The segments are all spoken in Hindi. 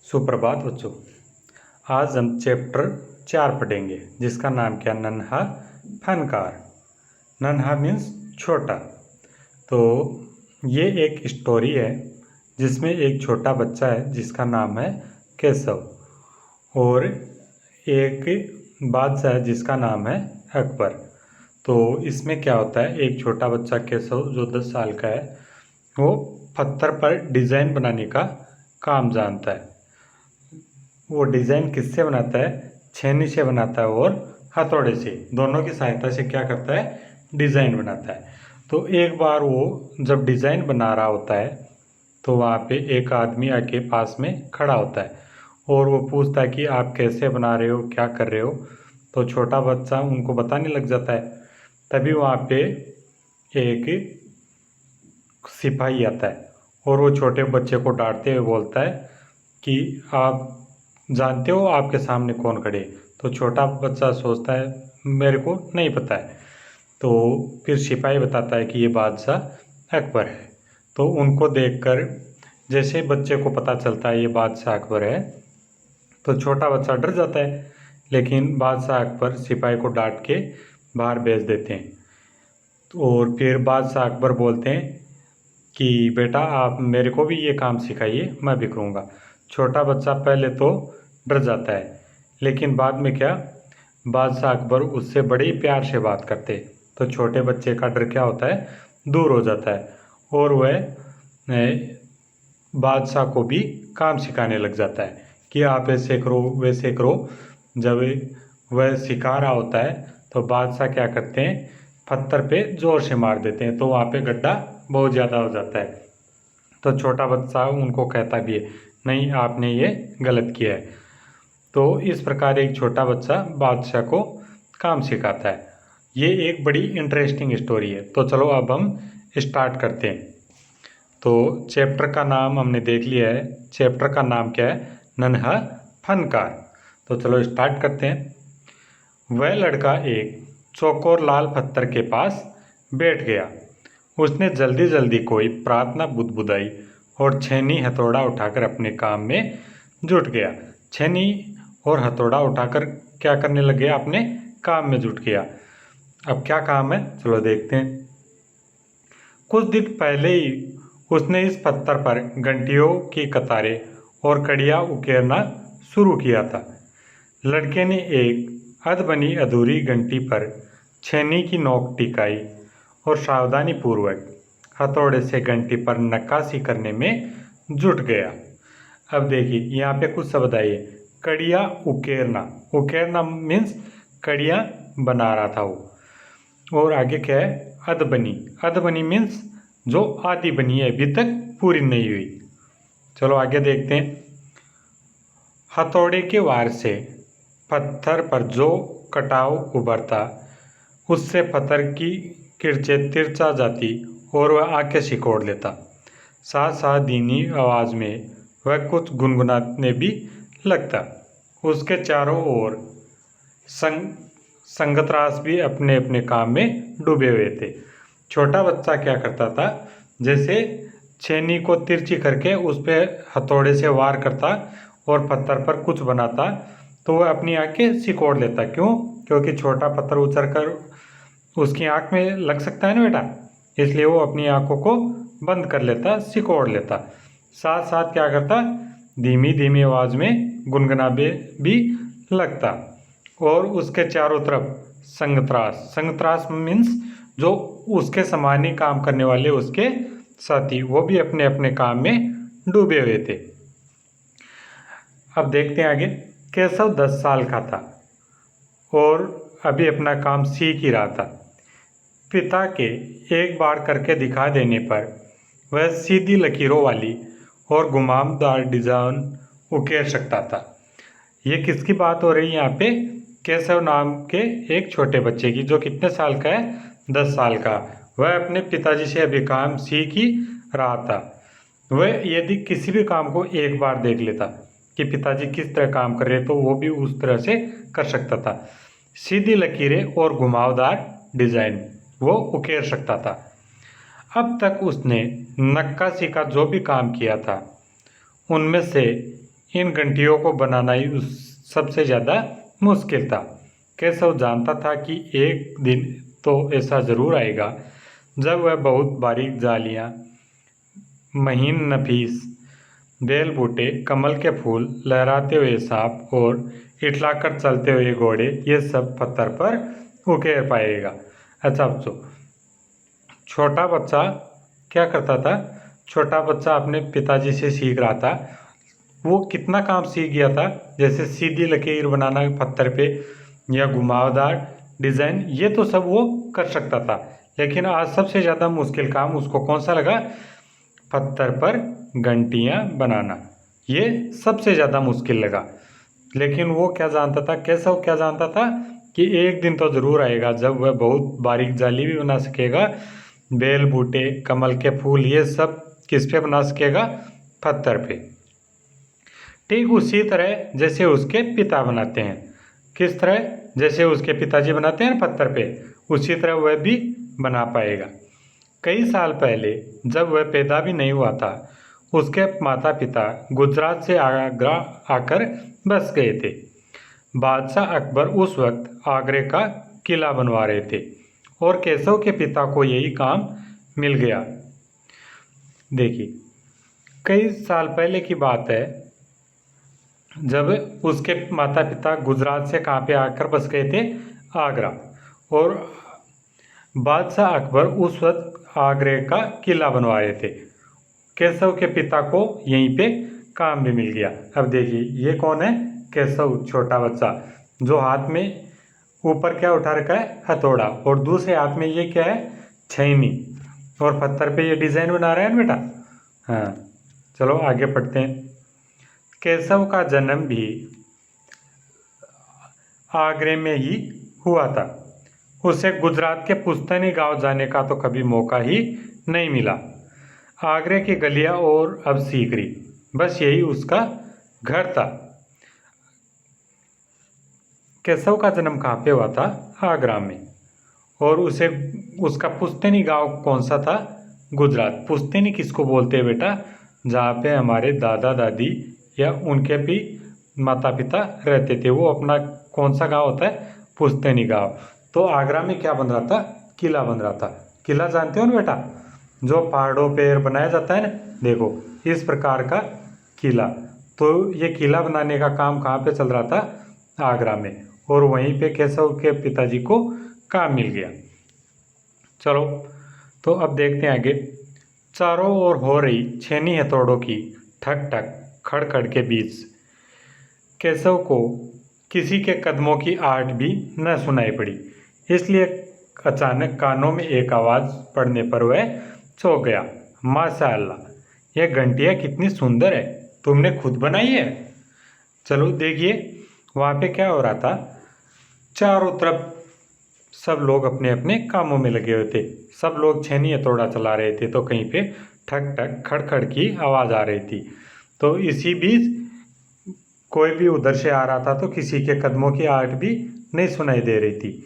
सुप्रभात बच्चों। आज हम चैप्टर 4 पढ़ेंगे जिसका नाम क्या, नन्हा फनकार। नन्हा मीन्स छोटा। तो ये एक स्टोरी है जिसमें एक छोटा बच्चा है जिसका नाम है केशव और एक बादशाह है जिसका नाम है अकबर। तो इसमें क्या होता है, एक छोटा बच्चा केशव जो 10 साल का है वो पत्थर पर डिज़ाइन बनाने का काम जानता है। वो डिज़ाइन किससे बनाता है, छेनी से बनाता है और हथौड़े से, दोनों की सहायता से क्या करता है, डिज़ाइन बनाता है। तो एक बार वो जब डिज़ाइन बना रहा होता है तो वहाँ पे एक आदमी आके पास में खड़ा होता है और वो पूछता है कि आप कैसे बना रहे हो, क्या कर रहे हो। तो छोटा बच्चा उनको बताने लग जाता है। तभी वहाँ पे एक सिपाही आता है और वो छोटे बच्चे को डांटते हुए बोलता है कि आप जानते हो आपके सामने कौन खड़े। तो छोटा बच्चा सोचता है मेरे को नहीं पता है। तो फिर सिपाही बताता है कि ये बादशाह अकबर है। तो उनको देखकर जैसे बच्चे को पता चलता है ये बादशाह अकबर है तो छोटा बच्चा डर जाता है, लेकिन बादशाह अकबर सिपाही को डांट के बाहर भेज देते हैं। और फिर बादशाह अकबर बोलते हैं कि बेटा आप मेरे को भी ये काम सिखाइए, मैं भी करूँगा। छोटा बच्चा पहले तो डर जाता है, लेकिन बाद में क्या, बादशाह अकबर उससे बड़े ही प्यार से बात करते तो छोटे बच्चे का डर क्या होता है, दूर हो जाता है और वह बादशाह को भी काम सिखाने लग जाता है कि आप ऐसे करो वैसे करो। जब वह सिखा रहा होता है तो बादशाह क्या करते हैं, पत्थर पे जोर से मार देते हैं तो वहाँ पे गड्ढा बहुत ज़्यादा हो जाता है। तो छोटा बच्चा उनको कहता भी है नहीं आपने ये गलत किया है। तो इस प्रकार एक छोटा बच्चा बादशाह को काम सिखाता है। ये एक बड़ी इंटरेस्टिंग स्टोरी है। तो चलो अब हम स्टार्ट करते हैं। तो चैप्टर का नाम हमने देख लिया है। चैप्टर का नाम क्या है, नन्हा फनकार। तो चलो स्टार्ट करते हैं। वह लड़का एक चौकोर लाल पत्थर के पास बैठ गया। उसने जल्दी जल्दी कोई प्रार्थना बुदबुदाई और छेनी हथौड़ा उठाकर अपने काम में जुट गया। छेनी और हथौड़ा उठाकर क्या करने लग गया, अपने काम में जुट गया। अब क्या काम है चलो देखते हैं। कुछ दिन पहले ही उसने इस पत्थर पर घंटियों की कतारें और कड़ियाँ उकेरना शुरू किया था। लड़के ने एक अधबनी अधूरी घंटी पर छेनी की नोक टिकाई और सावधानीपूर्वक हथौड़े से घंटी पर नक्काशी करने में जुट गया। अब देखिए यहाँ पे कुछ शब्द आइए, कड़ियाँ उकेरना। उकेरना मीन्स कड़ियाँ बना रहा था वो। और आगे क्या है, अधबनी। अधबनी मीन्स जो आधी बनी है, अभी तक पूरी नहीं हुई। चलो आगे देखते हैं। हथौड़े के वार से पत्थर पर जो कटाव उभरता उससे पत्थर की किरचे तिरछा जाती और वह आंखें सिकोड़ लेता। साथ साथ धीमी आवाज़ में वह कुछ गुनगुनाने भी लगता। उसके चारों ओर संगतरास भी अपने अपने काम में डूबे हुए थे। छोटा बच्चा क्या करता था, जैसे छेनी को तिरछी करके उस पर हथौड़े से वार करता और पत्थर पर कुछ बनाता तो वह अपनी आंखें सिकोड़ लेता। क्यों? क्योंकि छोटा पत्थर उछल कर उसकी आंख में लग सकता है ना बेटा, इसलिए वो अपनी आंखों को बंद कर लेता, सिकोड़ लेता। साथ साथ क्या करता, धीमी धीमी आवाज़ में गुनगुना भी लगता। और उसके चारों तरफ संगतरास। संगतरास मीन्स जो उसके समान ही काम करने वाले उसके साथी, वो भी अपने अपने काम में डूबे हुए थे। अब देखते हैं आगे। केशव 10 साल का था और अभी अपना काम सीख ही रहा था। पिता के एक बार करके दिखा देने पर वह सीधी लकीरों वाली और घुमावदार डिजाइन उकेर सकता था। ये किसकी बात हो रही है यहाँ पे, केशव नाम के एक छोटे बच्चे की, जो कितने साल का है, 10 साल का। वह अपने पिताजी से अभी काम सीख ही रहा था। वह यदि किसी भी काम को एक बार देख लेता कि पिताजी किस तरह काम कर रहे तो वो भी उस तरह से कर सकता था। सीधी लकीरें और घुमावदार डिजाइन वो उकेर सकता था। अब तक उसने नक्काशी का जो भी काम किया था उनमें से इन घंटियों को बनाना ही सबसे ज़्यादा मुश्किल था। केशव जानता था कि एक दिन तो ऐसा ज़रूर आएगा जब वह बहुत बारीक जालियाँ, महीन नफीस बेल बूटे, कमल के फूल, लहराते हुए सांप और इठलाकर चलते हुए घोड़े ये सब पत्थर पर उकेर पाएगा। अच्छा बच्चों, छोटा बच्चा क्या करता था? छोटा बच्चा अपने पिताजी से सीख रहा था। वो कितना काम सीख गया था, जैसे सीधी लकीर बनाना पत्थर पे या घुमावदार डिज़ाइन, ये तो सब वो कर सकता था। लेकिन आज सबसे ज़्यादा मुश्किल काम उसको कौन सा लगा? पत्थर पर घंटियाँ बनाना। ये सबसे ज़्यादा मुश्किल लगा। लेकिन वो क्या जानता था, केशव क्या जानता था कि एक दिन तो ज़रूर आएगा जब वह बहुत बारीक जाली भी बना सकेगा, बेल बूटे, कमल के फूल, ये सब किस पे बना सकेगा? पत्थर पे। ठीक उसी तरह जैसे उसके पिता बनाते हैं। किस तरह? जैसे उसके पिताजी बनाते हैं ना पत्थर पे, उसी तरह वह भी बना पाएगा। कई साल पहले जब वह पैदा भी नहीं हुआ था, उसके माता पिता गुजरात से आगरा आकर बस गए थे। बादशाह अकबर उस वक्त आगरे का किला बनवा रहे थे और केशव के पिता को यही काम मिल गया। देखिए, कई साल पहले की बात है जब उसके माता पिता गुजरात से कहाँ पे आकर बस गए थे? आगरा। और बादशाह अकबर उस वक्त आगरे का किला बनवा रहे थे। केशव के पिता को यहीं पे काम भी मिल गया। अब देखिए, ये कौन है? केशव, छोटा बच्चा, जो हाथ में ऊपर क्या उठा रखा है? हथौड़ा, और दूसरे हाथ में ये क्या है? छैनी, और पत्थर पे ये डिज़ाइन बना रहा है ना बेटा। हाँ, चलो आगे पढ़ते हैं। केशव का जन्म भी आगरे में ही हुआ था। उसे गुजरात के पुश्तैनी गांव जाने का तो कभी मौका ही नहीं मिला। आगरे की गलियां और अब सीकरी, बस यही उसका घर था। केशव का जन्म कहाँ पे हुआ था? आगरा में। और उसे उसका पुश्तैनी गांव कौन सा था? गुजरात। पुश्तैनी किसको बोलते हैं बेटा? जहाँ पे हमारे दादा दादी या उनके भी माता पिता रहते थे, वो अपना कौन सा गांव होता है? पुश्तैनी गांव। तो आगरा में क्या बन रहा था? किला बन रहा था। किला जानते हो ना बेटा, जो पहाड़ों पर बनाया जाता है ना, देखो इस प्रकार का किला। तो ये किला बनाने का काम कहाँ पे चल रहा था? आगरा में। और वहीं पे केशव के पिताजी को काम मिल गया। चलो, तो अब देखते हैं आगे। चारों ओर हो रही छेनी हथौड़ों की ठक ठक खड़खड़ के बीच केशव को किसी के कदमों की आहट भी न सुनाई पड़ी। इसलिए अचानक कानों में एक आवाज़ पड़ने पर वह चौंक गया। माशाअल्लाह, यह घंटियाँ कितनी सुंदर है, तुमने खुद बनाई है? चलो देखिए, वहाँ पे क्या हो रहा था? चारों तरफ सब लोग अपने अपने कामों में लगे हुए थे। सब लोग छेनी हथौड़ा चला रहे थे, तो कहीं पे ठक ठक खड़खड़ की आवाज़ आ रही थी। तो इसी बीच कोई भी उधर से आ रहा था तो किसी के कदमों की आहट भी नहीं सुनाई दे रही थी।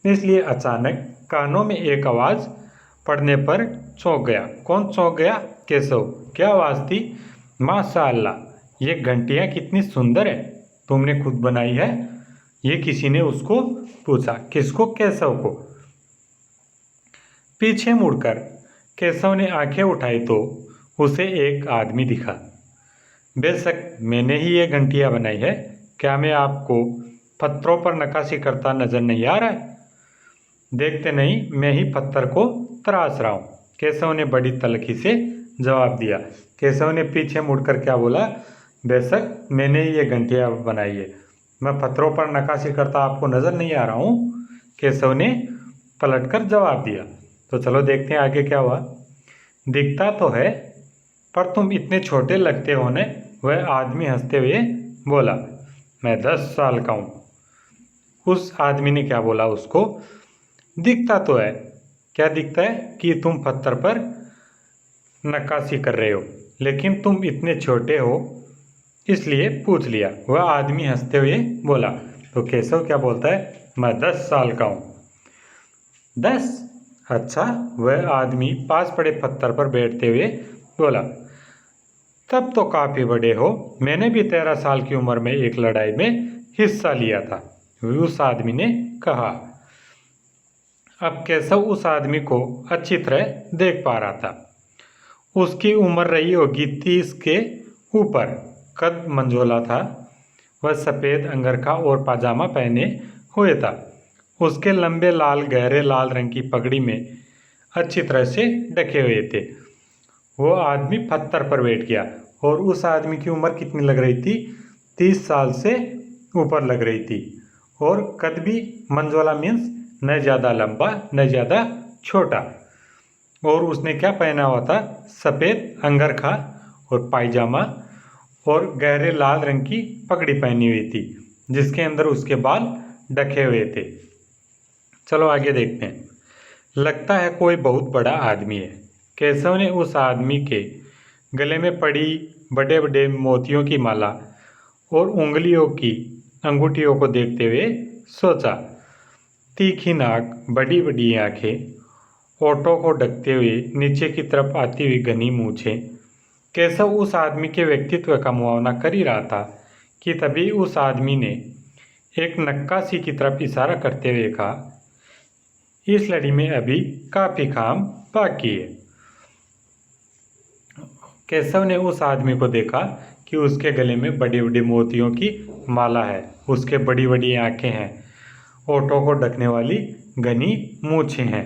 इसलिए अचानक कानों में एक आवाज़ पड़ने पर चौंक गया। कौन चौंक गया? केशव। क्या आवाज़ थी? माशाअल्लाह, ये घंटियाँ कितनी सुंदर है, तुमने खुद बनाई है? ये किसी ने उसको पूछा। किसको? केशव को। पीछे मुड़कर केशव ने आंखें उठाई तो उसे एक आदमी दिखा। बेशक मैंने ही ये घंटियाँ बनाई है, क्या मैं आपको पत्थरों पर नक्काशी करता नजर नहीं आ रहा है? देखते नहीं, मैं ही पत्थर को तराश रहा हूँ, केशव ने बड़ी तलखी से जवाब दिया। केशव ने पीछे मुड़कर क्या बोला? बेशक मैंने ही ये घंटियाँ बनाई है, मैं पत्थरों पर नक्काशी करता आपको नजर नहीं आ रहा हूँ, केशव ने पलटकर जवाब दिया। तो चलो देखते हैं आगे क्या हुआ। दिखता तो है, पर तुम इतने छोटे लगते हो ने, वह आदमी हंसते हुए बोला। मैं 10 साल का हूँ। उस आदमी ने क्या बोला उसको? दिखता तो है। क्या दिखता है? कि तुम पत्थर पर नक्काशी कर रहे हो, लेकिन तुम इतने छोटे हो इसलिए पूछ लिया। वह आदमी हंसते हुए बोला। तो केशव क्या बोलता है? मैं 10 साल का हूँ। 10? अच्छा। वह आदमी पास पड़े पत्थर पर बैठते हुए बोला। तब तो काफ़ी बड़े हो, मैंने भी 13 साल की उम्र में एक लड़ाई में हिस्सा लिया था, उस आदमी ने कहा। अब केशव उस आदमी को अच्छी तरह देख पा रहा था। उसकी उम्र रही होगी 30 के ऊपर, कद मंझोला था, वह सफ़ेद अंगरखा और पाजामा पहने हुए था। उसके लंबे लाल गहरे लाल रंग की पगड़ी में अच्छी तरह से ढके हुए थे। वो आदमी पत्थर पर बैठ गया और उस आदमी की उम्र कितनी लग रही थी? 30 साल से ऊपर लग रही थी। और कद भी मंझोला मीन्स न ज़्यादा लंबा न ज़्यादा छोटा। और उसने क्या पहना हुआ था? सफ़ेद अंगरखा और पायजामा और गहरे लाल रंग की पगड़ी पहनी हुई थी, जिसके अंदर उसके बाल ढके हुए थे। चलो आगे देखते हैं। लगता है कोई बहुत बड़ा आदमी है। केशव ने उस आदमी के गले में पड़ी बड़े बड़े मोतियों की माला और उंगलियों की अंगूठियों को देखते हुए सोचा। तीखी नाक, बड़ी बड़ी आंखें, ओठों को ढकते हुए नीचे की तरफ आती हुई घनी मूछें। केशव उस आदमी के व्यक्तित्व का मुआयना कर ही रहा था कि तभी उस आदमी ने एक नक्काशी की तरफ इशारा करते हुए कहा, इस लड़ी में अभी काफ़ी काम बाकी है। केशव ने उस आदमी को देखा कि उसके गले में बड़ी बड़ी मोतियों की माला है, उसके बड़ी बड़ी आंखें हैं, ओठों को ढकने वाली घनी मूछें हैं।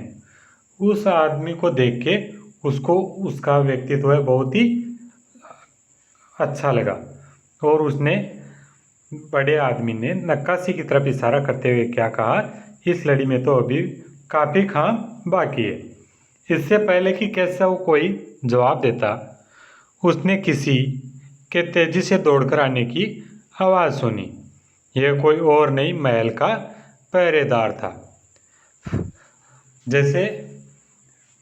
उस आदमी को देख के उसको उसका व्यक्तित्व बहुत ही अच्छा लगा और उसने बड़े आदमी ने नक्काशी की तरफ इशारा करते हुए क्या कहा, इस लड़ी में तो अभी काफ़ी काम बाकी है। इससे पहले कि केशव कोई जवाब देता, उसने किसी के तेजी से दौड़कर आने की आवाज़ सुनी। यह कोई और नहीं, महल का पहरेदार था। जैसे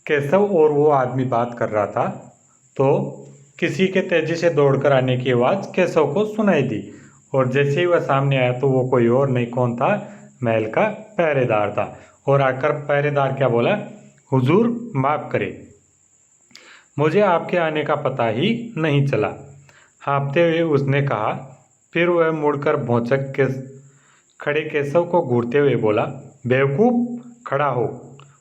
केशव और वो आदमी बात कर रहा था तो किसी के तेजी से दौड़कर आने की आवाज़ केशव को सुनाई दी और जैसे ही वह सामने आया तो वो कोई और नहीं, कौन था? महल का पहरेदार था। और आकर पहरेदार क्या बोला? हुजूर माफ़ करें, मुझे आपके आने का पता ही नहीं चला, हाँफते हुए उसने कहा। फिर वह मुड़कर भौचक के खड़े केशव को घूरते हुए बोला, बेवकूफ़, खड़ा हो।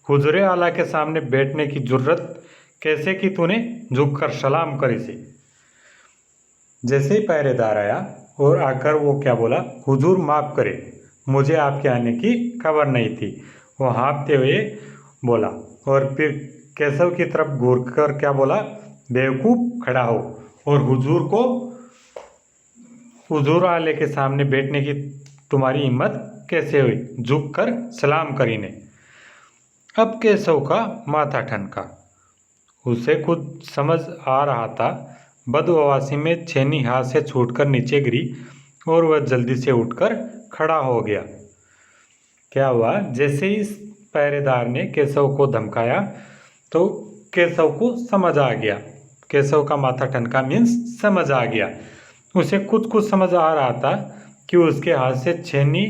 हुजूरे आला के सामने बैठने की जुर्रत कैसे की तूने? झुककर सलाम कर इसे। जैसे ही पहरेदार आया और आकर वो क्या बोला, हुजूर माफ़ करें, मुझे आपके आने की खबर नहीं थी, वो हाँफते हुए बोला। और फिर केशव की तरफ घूरकर क्या बोला, बेवकूफ़, खड़ा हो। और हुजूर आले के सामने बैठने की तुम्हारी हिम्मत कैसे हुई? झुककर सलाम करीने। अब केशव का माथा ठनका। उसे खुद समझ आ रहा था। बदहवासी में छेनी हाथ से छूटकर नीचे गिरी और वह जल्दी से उठकर खड़ा हो गया। क्या हुआ? जैसे ही पहरेदार ने केशव को धमकाया तो केशव को समझ आ गया। केशव का माथा ठनका मीन्स समझ आ गया। उसे कुछ समझ आ रहा था कि उसके हाथ से छेनी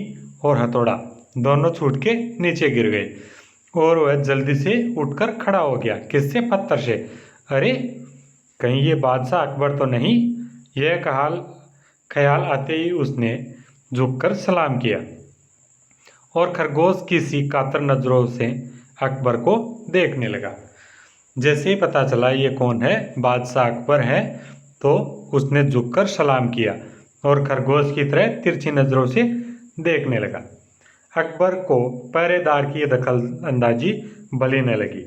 और हथौड़ा दोनों छूट के नीचे गिर गए और वह जल्दी से उठकर खड़ा हो गया। किससे? पत्थर से। अरे कहीं ये बादशाह अकबर तो नहीं? यह ख्याल आते ही उसने झुककर सलाम किया और खरगोश की सी कातर नज़रों से अकबर को देखने लगा। जैसे ही पता चला ये कौन है, बादशाह अकबर है, तो उसने झुककर सलाम किया और खरगोश की तरह तिरछी नज़रों से देखने लगा। अकबर को पहरेदार की दखल अंदाजी भली न लगी।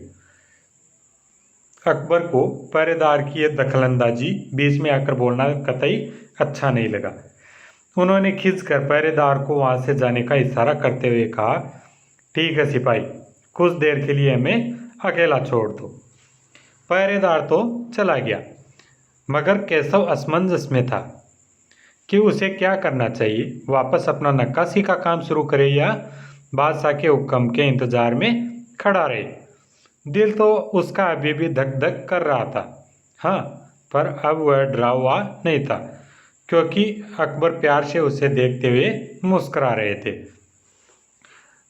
अकबर को पहरेदार की दखल अंदाजी बीच में आकर बोलना कतई अच्छा नहीं लगा। उन्होंने खींचकर पहरेदार को वहाँ से जाने का इशारा करते हुए कहा, ठीक है सिपाही, कुछ देर के लिए हमें अकेला छोड़ दो। पहरेदार तो चला गया, मगर केशव असमंजस में था कि उसे क्या करना चाहिए। वापस अपना नक्काशी का काम शुरू करे या बादशाह के हुक्म के इंतजार में खड़ा रहे। दिल तो उसका अभी भी धक धक कर रहा था। हाँ, पर अब वह डरा हुआ नहीं था क्योंकि अकबर प्यार से उसे देखते हुए मुस्करा रहे थे।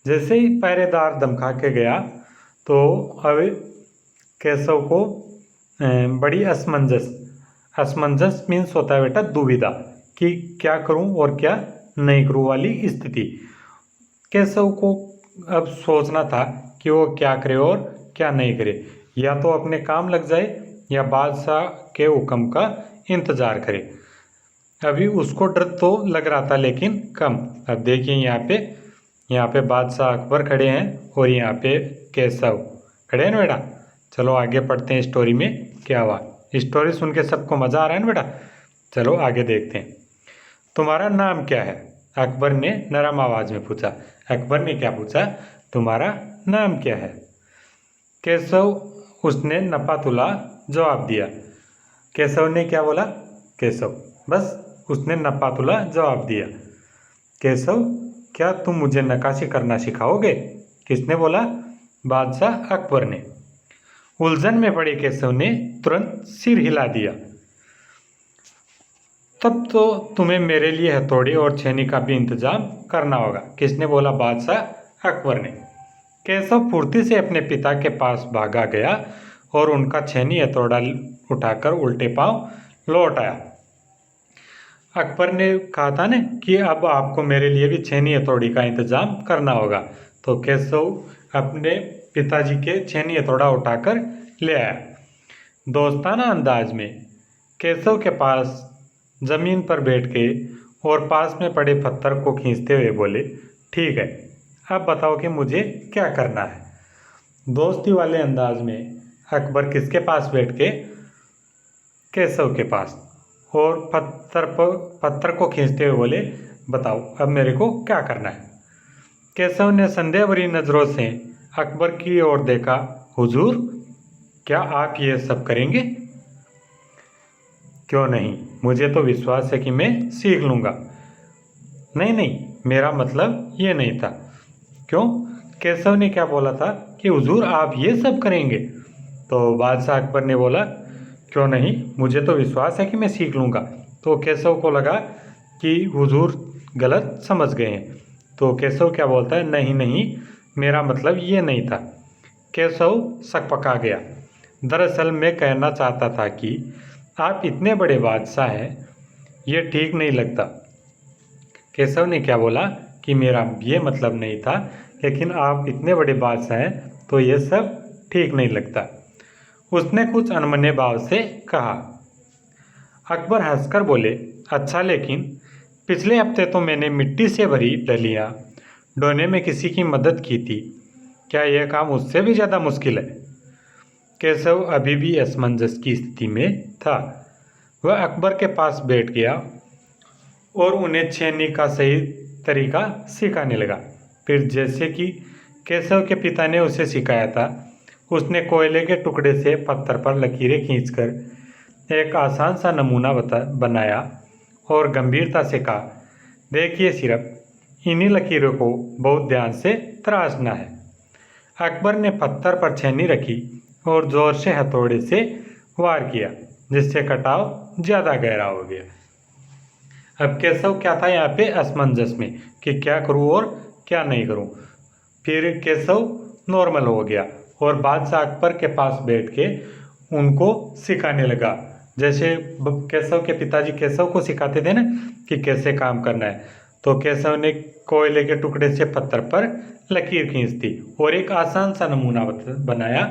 जैसे ही पहरेदार धमका के गया तो अब केशव को बड़ी असमंजस असमंजस मीन्स होता है बेटा दुविधा, कि क्या करूं और क्या नहीं करूं वाली स्थिति। केशव को अब सोचना था कि वो क्या करे और क्या नहीं करे, या तो अपने काम लग जाए या बादशाह के हुक्म का इंतजार करे। अभी उसको डर तो लग रहा था लेकिन कम। अब देखिए यहाँ पे बादशाह अकबर खड़े हैं और यहाँ पे केशव खड़े हैं ना बेटा। चलो आगे पढ़ते हैं स्टोरी में क्या हुआ। स्टोरी सुन के सबको मज़ा आ रहा है ना बेटा। चलो आगे देखते हैं। तुम्हारा नाम क्या है? अकबर ने नरम आवाज में पूछा। अकबर ने क्या पूछा? तुम्हारा नाम क्या है? केशव उसने नपातुला जवाब दिया। केशव ने क्या बोला? केशव, बस उसने नपातुला जवाब दिया। केशव, क्या तुम मुझे नक्काशी करना सिखाओगे? किसने बोला? बादशाह अकबर ने। उलझन में पड़े केशव ने तुरंत सिर हिला दिया। तब तो तुम्हें मेरे लिए हथौड़ी और छेनी का भी इंतजाम करना होगा। किसने बोला? बादशाह अकबर ने। केशव फुर्ती से अपने पिता के पास भागा गया और उनका छेनी हथौड़ा उठाकर उल्टे पांव लौट आया। अकबर ने कहा था ना कि अब आपको मेरे लिए भी छेनी हथौड़ी का इंतजाम करना होगा, तो केशव अपने पिताजी के छेनी हथौड़ा उठाकर ले आया। दोस्ताना अंदाज में केशव के पास जमीन पर बैठ के और पास में पड़े पत्थर को खींचते हुए बोले, ठीक है, अब बताओ कि मुझे क्या करना है। दोस्ती वाले अंदाज में अकबर किसके पास बैठ के? केशव के पास, और पत्थर को खींचते हुए बोले, बताओ अब मेरे को क्या करना है। केशव ने संदेह भरी नजरों से अकबर की ओर देखा। हुजूर, क्या आप ये सब करेंगे? क्यों नहीं, मुझे तो विश्वास है कि मैं सीख लूँगा। नहीं नहीं, मेरा मतलब ये नहीं था। क्यों? केशव ने क्या बोला था कि हुजूर आप ये सब करेंगे? तो बादशाह अकबर ने बोला, क्यों नहीं, मुझे तो विश्वास है कि मैं सीख लूँगा। तो केशव को लगा कि हुजूर गलत समझ गए हैं। तो केशव क्या बोलता है, नहीं नहीं, मेरा मतलब ये नहीं था। केशव सकपका गया। दरअसल मैं कहना चाहता था कि आप इतने बड़े बादशाह हैं, ये ठीक नहीं लगता। केशव ने क्या बोला कि मेरा ये मतलब नहीं था, लेकिन आप इतने बड़े बादशाह हैं तो ये सब ठीक नहीं लगता। उसने कुछ अनमने भाव से कहा। अकबर हंसकर बोले, अच्छा, लेकिन पिछले हफ्ते तो मैंने मिट्टी से भरी डलियाँ ढोने में किसी की मदद की थी। क्या यह काम उससे भी ज़्यादा मुश्किल है? केशव अभी भी असमंजस की स्थिति में था। वह अकबर के पास बैठ गया और उन्हें छेनी का सही तरीका सिखाने लगा। फिर जैसे कि केशव के पिता ने उसे सिखाया था, उसने कोयले के टुकड़े से पत्थर पर लकीरें खींचकर एक आसान सा नमूना बनाया और गंभीरता से कहा, देखिए, सिर्फ इन्हीं लकीरों को बहुत ध्यान से तराशना है। अकबर ने पत्थर पर छेनी रखी और जोर से हथौड़े से वार किया, जिससे कटाव ज़्यादा गहरा हो गया। अब केशव क्या था यहाँ पे असमंजस में कि क्या करूँ और क्या नहीं करूँ। फिर केशव नॉर्मल हो गया और बादशाह अकबर के पास बैठ के उनको सिखाने लगा। जैसे केशव के पिताजी केशव को सिखाते थे ना कि कैसे काम करना है, तो केशव ने कोयले के टुकड़े से पत्थर पर लकीर खींच दी और एक आसान सा नमूना बनाया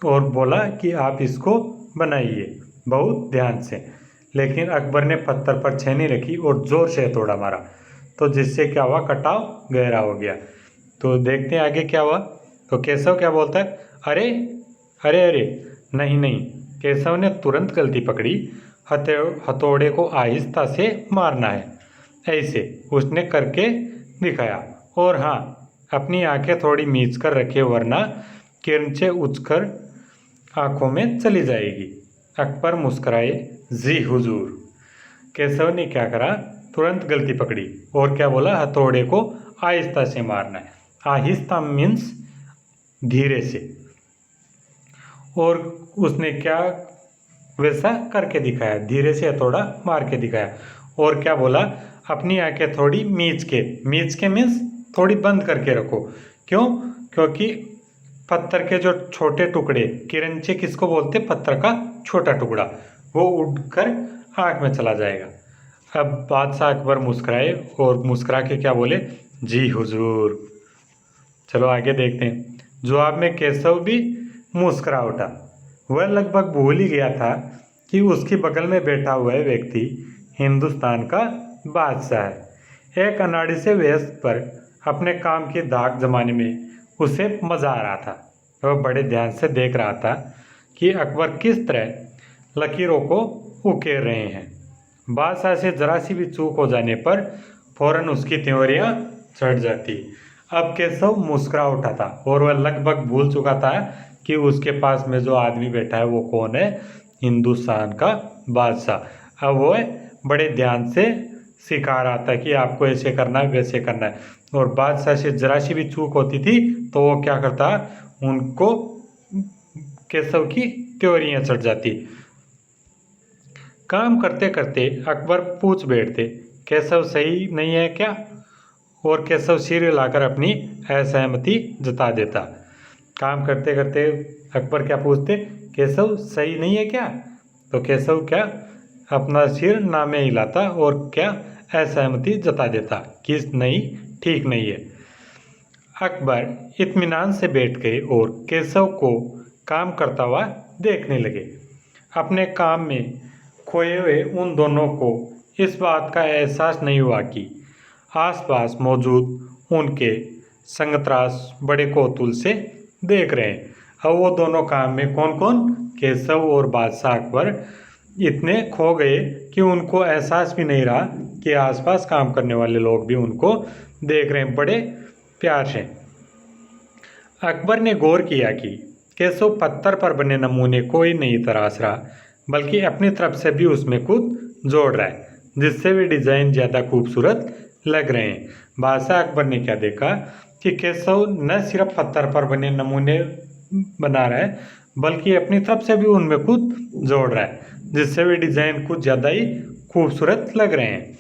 और बोला कि आप इसको बनाइए बहुत ध्यान से। लेकिन अकबर ने पत्थर पर छेनी रखी और जोर से हथौड़ा मारा, तो जिससे क्या हुआ, कटाव गहरा हो गया। तो देखते हैं आगे क्या हुआ। तो केशव क्या बोलता है, अरे अरे अरे, नहीं नहीं। केशव ने तुरंत गलती पकड़ी। हथौड़े को आहिस्ता से मारना है, ऐसे उसने करके दिखाया। और हाँ, अपनी आंखें थोड़ी मीच कर रखे, वरना किरणें उछकर आंखों में चली जाएगी। अकबर मुस्कुराए, जी हुजूर। केशव ने क्या करा, तुरंत गलती पकड़ी और क्या बोला, हथौड़े को आहिस्ता से मारना है। आहिस्ता मीन्स धीरे से। और उसने क्या वैसा करके दिखाया, धीरे से हथौड़ा मार के दिखाया। और क्या बोला, अपनी आंखें थोड़ी मीच के मीन्स थोड़ी बंद करके रखो। क्यों? क्योंकि पत्थर के जो छोटे टुकड़े, किरंचे किसको बोलते, पत्थर का छोटा टुकड़ा, वो उड़कर आँख में चला जाएगा। अब बादशाह अकबर मुस्कुराए और मुस्कुरा के क्या बोले, जी हुजूर। चलो आगे देखते हैं। जवाब में केशव भी मुस्कुरा उठा। वह लगभग भूल ही गया था कि उसके बगल में बैठा हुआ व्यक्ति हिंदुस्तान का बादशाह है। एक अनाड़ी से व्यस्त पर अपने काम की धाक जमाने में उसे मजा आ रहा था। वह बड़े ध्यान से देख रहा था कि अकबर किस तरह लकीरों को उकेर रहे हैं। बादशाह से जरा सी भी चूक हो जाने पर फौरन उसकी त्योरियां चढ़ जाती। अब केशव मुस्कुरा उठा था और वह लगभग भूल चुका था कि उसके पास में जो आदमी बैठा है वो कौन है, हिंदुस्तान का बादशाह। अब वह बड़े ध्यान से सिखा रहा था कि आपको ऐसे करना है, वैसे करना है। और बादशाह से जरा सी भी चूक होती थी तो वो क्या करता, उनको केशव की त्योरियां चढ़ जाती। काम करते करते अकबर पूछ बैठते, केशव सही नहीं है क्या? और केशव सिर हिलाकर अपनी असहमति जता देता। काम करते करते अकबर क्या पूछते, केशव सही नहीं है क्या? तो केशव क्या अपना सिर ना में हिलाता और क्या असहमति जता देता कि नहीं, ठीक नहीं है। अकबर इत्मीनान से बैठ गए और केशव को काम करता हुआ देखने लगे। अपने काम में खोए हुए उन दोनों को इस बात का एहसास नहीं हुआ कि आसपास मौजूद उनके संगतरास बड़े कौतूहल से देख रहे हैं। अब वो दोनों काम में कौन कौन, केशव और बादशाह अकबर इतने खो गए कि उनको एहसास भी नहीं रहा कि आसपास काम करने वाले लोग भी उनको देख रहे हैं बड़े प्यार से। अकबर ने गौर किया कि केशव पत्थर पर बने नमूने को ही नहीं तराश रहा, बल्कि अपनी तरफ से भी उसमें कुछ जोड़ रहा है, जिससे भी डिज़ाइन ज़्यादा खूबसूरत लग रहे हैं। बादशाह अकबर ने क्या देखा कि केशव न सिर्फ पत्थर पर बने नमूने बना रहा है, बल्कि अपनी तरफ से भी उनमें कुछ जोड़ रहा है, जिससे भी डिज़ाइन कुछ ज़्यादा ही खूबसूरत लग रहे हैं।